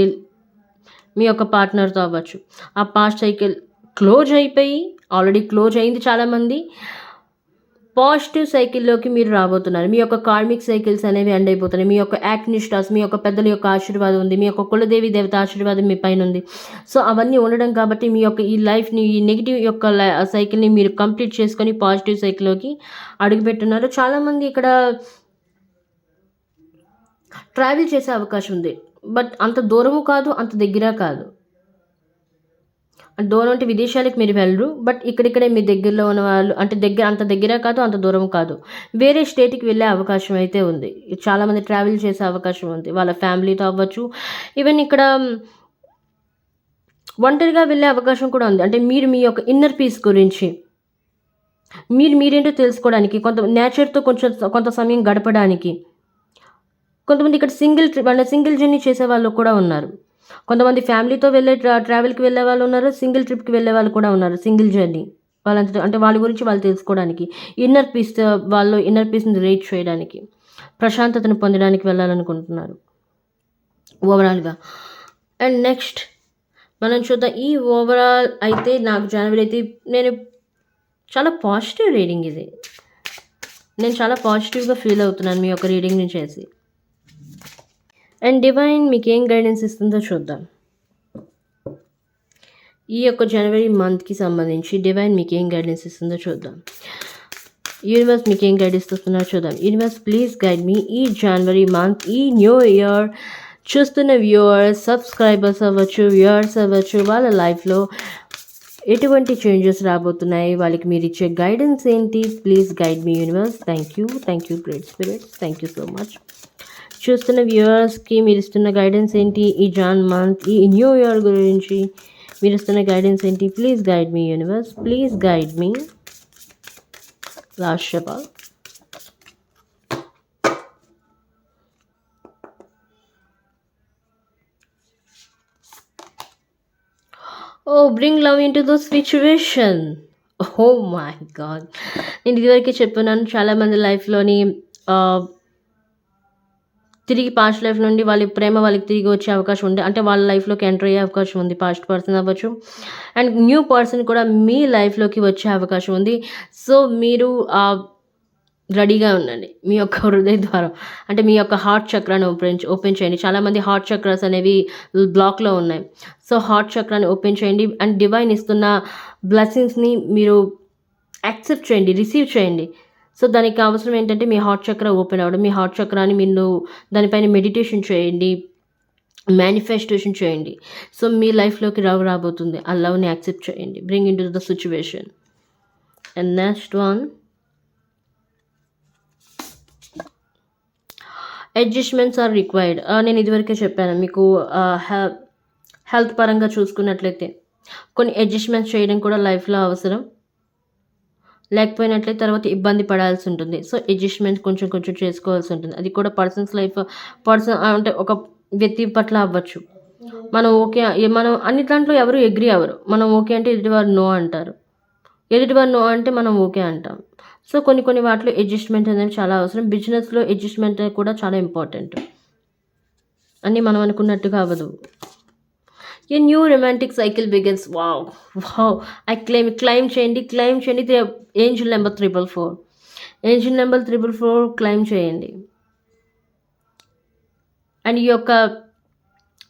మీ యొక్క పార్ట్నర్‌తో అవ్వచ్చు. ఆ పాస్ట్ సైకిల్ ఆల్రెడీ క్లోజ్ అయింది చాలామంది. పాజిటివ్ సైకిల్‌లోకి మీరు రాబోతున్నారు. మీ యొక్క కార్మిక్ సైకిల్స్ అనేవి ఎండ్ అయిపోతున్నాయి. మీ యొక్క యాక్నిష్టాస్, మీ యొక్క పెద్దల యొక్క ఆశీర్వాదం ఉంది. మీ యొక్క కులదేవి దేవత ఆశీర్వాదం మీ పైనుంది. సో, అవన్నీ ఉండడం కాబట్టి మీ యొక్క ఈ లైఫ్‌ని, ఈ నెగెటివ్ యొక్క సైకిల్‌ని మీరు కంప్లీట్ చేసుకొని పాజిటివ్ సైకిల్‌లోకి అడుగుపెట్టున్నారు. చాలామంది ఇక్కడ ట్రావెల్ చేసే అవకాశం ఉంది. బట్ అంత దూరము కాదు, అంత దగ్గర కాదు. దూరం అంటే విదేశాలకు మీరు వెళ్ళరు. బట్ ఇక్కడిక్కడే మీ దగ్గరలో ఉన్న వాళ్ళు అంటే అంత దగ్గర కాదు, అంత దూరం కాదు. వేరే స్టేట్‌కి వెళ్ళే అవకాశం అయితే ఉంది. చాలామంది ట్రావెల్ చేసే అవకాశం ఉంది. వాళ్ళ ఫ్యామిలీతో అవ్వచ్చు. ఈవెన్ ఇక్కడ ఒంటరిగా వెళ్ళే అవకాశం కూడా ఉంది. అంటే మీరు మీ యొక్క ఇన్నర్ పీస్ గురించి మీరేంటో తెలుసుకోవడానికి, నేచర్‌తో కొంత సమయం గడపడానికి. కొంతమంది ఇక్కడ సింగిల్ జర్నీ చేసేవాళ్ళు కూడా ఉన్నారు. కొంతమంది ఫ్యామిలీతో వెళ్ళే ట్రావెల్‌కి వెళ్ళేవాళ్ళు ఉన్నారు. సింగిల్ ట్రిప్‌కి వెళ్ళేవాళ్ళు కూడా ఉన్నారు. Single journey. అంటే వాళ్ళ గురించి వాళ్ళు తెలుసుకోవడానికి. ఇన్నర్ పీస్‌ని రీచ్ చేయడానికి. ప్రశాంతతను పొందడానికి వెళ్ళాలనుకుంటున్నారు ఓవరాల్‌గా. అండ్ నెక్స్ట్ మనం చూద్దాం. ఈ ఓవరాల్ అయితే నాకు జనవరి అయితే నేను చాలా పాజిటివ్ రీడింగ్ ఇది. నేను చాలా పాజిటివ్‌గా ఫీల్ అవుతున్నాను మీ యొక్క రీడింగ్‌ని చేసి. అండ్ డివైన్ మీకేం గైడెన్స్ ఇస్తుందో చూద్దాం. ఈ యొక్క జనవరి మంత్‌కి సంబంధించి డివైన్ మీకేం గైడెన్స్ ఇస్తుందో చూద్దాం. యూనివర్స్ మీకేం గైడెన్స్ ఇస్తుందో చూద్దాం. యూనివర్స్ ప్లీజ్ గైడ్ మీ ఈ జనవరి మంత్, ఈ న్యూ ఇయర్ చూస్తున్న వ్యూవర్స్, సబ్స్క్రైబర్స్ అవ్వచ్చు, వ్యూవర్స్ అవ్వచ్చు, వాళ్ళ లైఫ్‌లో ఎటువంటి చేంజెస్ రాబోతున్నాయి? వాళ్ళకి మీరిచ్చే గైడెన్స్ ఏంటి? Please guide me universe. Thank you great spirits. Thank you so much. చూస్తున్న వ్యూవర్స్‌కి మీరిస్తున్న గైడెన్స్ ఏంటి? ఈ మంత్, ఈ న్యూ ఇయర్ గురించి మీరిస్తున్న గైడెన్స్ ఏంటి? Please guide me universe. Please guide me. Last shuffle. Oh! Bring love into the situation. Oh my God! నేను ఇదివరకే చెప్పున్నాను చాలామంది లైఫ్‌లోని ఆహ్, తిరిగి పాస్ట్ లైఫ్ నుండి వాళ్ళ ప్రేమ వాళ్ళకి తిరిగి వచ్చే అవకాశం ఉంది. అంటే వాళ్ళ లైఫ్‌లోకి ఎంటర్ అయ్యే అవకాశం ఉంది. పాస్ట్ పర్సన్ అవ్వచ్చు. అండ్ న్యూ పర్సన్ కూడా మీ లైఫ్‌లోకి వచ్చే అవకాశం ఉంది. సో, మీరు రెడీగా ఉండండి. మీ యొక్క హృదయ ద్వారం అంటే మీ యొక్క హార్ట్ చక్రాన్ని ఓపెన్ చేయండి. చాలామంది హార్ట్ చక్రాస్ అనేవి బ్లాక్‌లో ఉన్నాయి. సో, హార్ట్ చక్రాన్ని ఓపెన్ చేయండి. అండ్ డివైన్ ఇస్తున్న బ్లెస్సింగ్స్‌ని మీరు యాక్సెప్ట్ చేయండి. రిసీవ్ చేయండి. సో, దానికి అవసరం ఏంటంటే మీ హార్ట్ చక్ర ఓపెన్ అవ్వడం. మీ హార్ట్ చక్రాన్ని మీరు దానిపైన మెడిటేషన్ చేయండి. మేనిఫెస్టేషన్ చేయండి. సో, మీ లైఫ్‌లోకి లవ్ రాబోతుంది. ఆ లవ్‌ని యాక్సెప్ట్ చేయండి. Bring into the situation. And next one, adjustments are required. నేను ఇదివరకే చెప్పాను మీకు. హెల్త్ పరంగా చూసుకున్నట్లయితే కొన్ని అడ్జస్ట్‌మెంట్స్ చేయడం కూడా లైఫ్‌లో అవసరం. లేకపోయినట్లయితే తర్వాత ఇబ్బంది పడాల్సి ఉంటుంది. సో, అడ్జస్ట్‌మెంట్ కొంచెం కొంచెం చేసుకోవాల్సి ఉంటుంది. అది కూడా పర్సన్ అంటే ఒక వ్యక్తి పట్ల అవ్వచ్చు. మనం ఓకే, మనం అన్ని దాంట్లో ఎవరు అగ్రీ అవ్వరు. మనం ఓకే అంటే ఎదుటివారు నో అంటారు. ఎదుటివారు నో అంటే మనం ఓకే అంటాం. సో, కొన్ని కొన్ని వాటిలో అడ్జస్ట్‌మెంట్ అనేది చాలా అవసరం. బిజినెస్‌లో అడ్జస్ట్‌మెంట్ కూడా చాలా ఇంపార్టెంట్. అన్నీ మనం అనుకున్నట్టుగా అవ్వదు. A new romantic cycle begins. Wow! Wow! Claim చేయండి. Angel number 444. Angel number 444 claim చేయండి. అండ్ ఈ యొక్క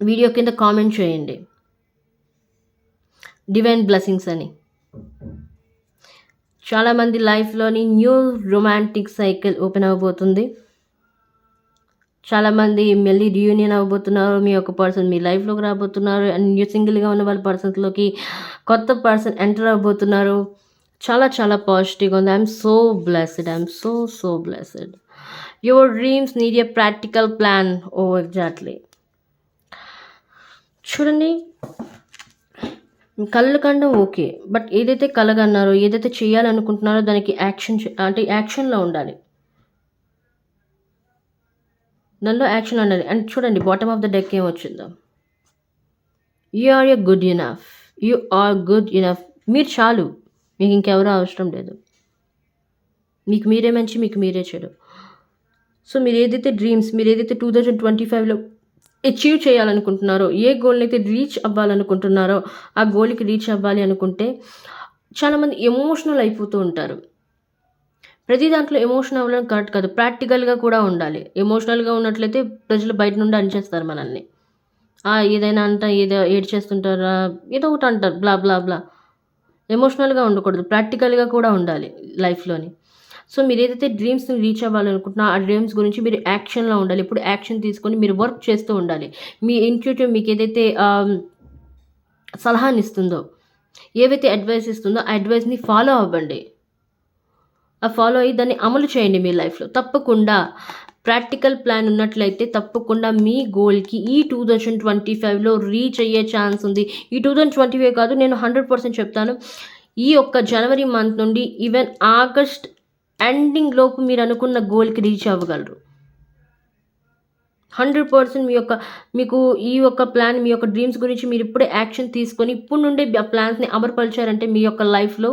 వీడియో కింద కామెంట్ చేయండి. డివైన్ బ్లెస్సింగ్స్ అని. చాలామంది లైఫ్‌లోని న్యూ రొమాంటిక్ సైకిల్ ఓపెన్ అవ్వబోతుంది. చాలామంది మళ్ళీ రీయూనియన్ అవ్వబోతున్నారు. మీ యొక్క పర్సన్ మీ లైఫ్‌లోకి రాబోతున్నారు. అండ్ సింగిల్‌గా ఉన్న వాళ్ళ పర్సన్స్‌లోకి కొత్త పర్సన్ ఎంటర్ అవ్వబోతున్నారు. చాలా చాలా పాజిటివ్‌గా ఉంది. I'm so blessed. So blessed. Your dreams need a practical plan. Oh! Exactly. చూడండి, కలలు కనడం ఓకే. బట్ ఏదైతే కలగన్నారో, ఏదైతే చేయాలనుకుంటున్నారో దానికి అంటే యాక్షన్‌లో ఉండాలి. దానిలో యాక్షన్ ఉండాలి. అండ్ చూడండి బాటమ్ ఆఫ్ ద డెక్ ఏమొచ్చిందో. You are a good enough. You are good enough. మీరు చాలు. మీకు ఇంకెవరూ అవసరం లేదు. మీకు మీరే మంచి, మీకు మీరే చెడు. సో, మీరేదైతే 2025లో అచీవ్ చేయాలనుకుంటున్నారో, ఏ గోల్‌ని అయితే రీచ్ అవ్వాలనుకుంటున్నారో, ఆ గోల్‌కి రీచ్ అవ్వాలి అనుకుంటే చాలామంది ఎమోషనల్ అయిపోతూ ఉంటారు. ప్రతి దాంట్లో ఎమోషన్ అవ్వడం కరెక్ట్ కాదు. ప్రాక్టికల్‌గా కూడా ఉండాలి. ఎమోషనల్‌గా ఉన్నట్లయితే ప్రజలు బయట నుండి అణిచేస్తారు మనల్ని. ఏదైనా ఏదో ఏడ్చేస్తుంటారా, ఏదో ఒకటి అంటారు. బ్లా బ్లా బ్లా. ఎమోషనల్‌గా ఉండకూడదు. ప్రాక్టికల్‌గా కూడా ఉండాలి లైఫ్‌లోని. సో, మీరేదైతే డ్రీమ్స్‌ని రీచ్ అవ్వాలనుకుంటున్నారో, ఆ డ్రీమ్స్ గురించి మీరు యాక్షన్‌లో ఉండాలి. ఎప్పుడు యాక్షన్ తీసుకొని మీరు వర్క్ చేస్తూ ఉండాలి. మీ ఇంట్యూటివ్ మీకేదైతే సలహానిస్తుందో, ఏవైతే అడ్వైస్ ఇస్తుందో, ఆ అడ్వైస్‌ని ఫాలో అవ్వండి. ఫాలో అయ్యి దాన్ని అమలు చేయండి మీ లైఫ్‌లో. తప్పకుండా ప్రాక్టికల్ ప్లాన్ ఉన్నట్లయితే తప్పకుండా మీ గోల్‌కి ఈ 2025లో రీచ్ అయ్యే ఛాన్స్ ఉంది. ఈ 2025 కాదు, నేను 100% చెప్తాను. ఈ ఒక్క జనవరి మంత్ నుండి ఈవెన్ ఆగస్ట్ ఎండింగ్ లోపు మీరు అనుకున్న గోల్‌కి రీచ్ అవ్వగలరు. 100% మీకు ఈ యొక్క ప్లాన్, మీ యొక్క డ్రీమ్స్ గురించి మీరు ఇప్పుడే యాక్షన్ తీసుకొని ఇప్పటి నుండే ఆ ప్లాన్స్‌ని అమలుపరిచారంటే మీ యొక్క లైఫ్‌లో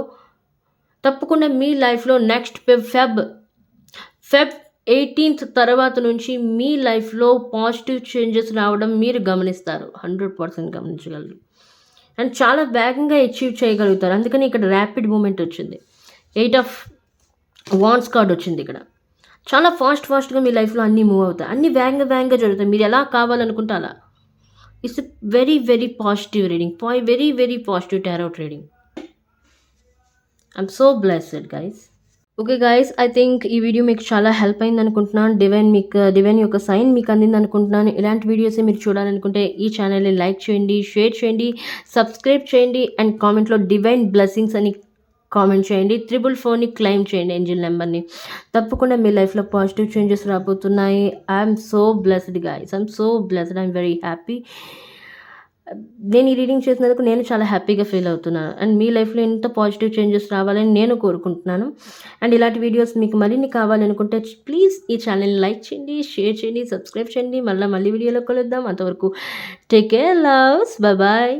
తప్పకుండా మీ లైఫ్‌లో నెక్స్ట్ ఫెబ్ 18th తర్వాత నుంచి మీ లైఫ్‌లో పాజిటివ్ చేంజెస్ రావడం మీరు గమనిస్తారు. 100% గమనించగలరు. అండ్ చాలా వేగంగా అచీవ్ చేయగలుగుతారు. అందుకని ఇక్కడ ర్యాపిడ్ మూవ్‌మెంట్ వచ్చింది. 8 ఆఫ్ వాండ్స్ కార్డ్ వచ్చింది ఇక్కడ. చాలా ఫాస్ట్‌గా మీ లైఫ్‌లో అన్నీ మూవ్ అవుతాయి. అన్నీ వేగంగా జరుగుతాయి. మీరు ఎలా కావాలనుకుంటే అలా. It's very positive reading. Very positive tarot reading. I'm so blessed guys. Okay guys, I think ఈ వీడియో మీకు చాలా హెల్ప్ అయిందనుకుంటున్నాను. డివైన్ యొక్క సైన్ మీకు అందిందనుకుంటున్నాను. ఇలాంటి వీడియోసే మీరు చూడాలనుకుంటే ఈ ఛానల్‌ని లైక్ చేయండి, షేర్ చేయండి, సబ్స్క్రైబ్ చేయండి అండ్ కామెంట్‌లో డివైన్ బ్లెస్సింగ్స్ అని కామెంట్ చేయండి. 444ని క్లెయిమ్ చేయండి ఏంజెల్ నెంబర్‌ని. తప్పకుండా మీ లైఫ్‌లో పాజిటివ్ చేంజెస్ రాబోతున్నాయి. I'm so blessed guys. I'm so blessed. I'm very happy. నేను ఈ రీడింగ్ చేసినందుకు నేను చాలా హ్యాపీగా ఫీల్ అవుతున్నాను. అండ్ మీ లైఫ్‌లో ఇంత పాజిటివ్ చేంజెస్ రావాలని నేను కోరుకుంటున్నాను. అండ్ ఇలాంటి వీడియోస్ మీకు మరిన్ని కావాలనుకుంటే ప్లీజ్ ఈ ఛానెల్‌ని లైక్ చేయండి, షేర్ చేయండి, సబ్స్క్రైబ్ చేయండి. మళ్ళీ వీడియోలో కలుద్దాం. అంతవరకు టేక్ కేర్ లవ్స్. బాయ్.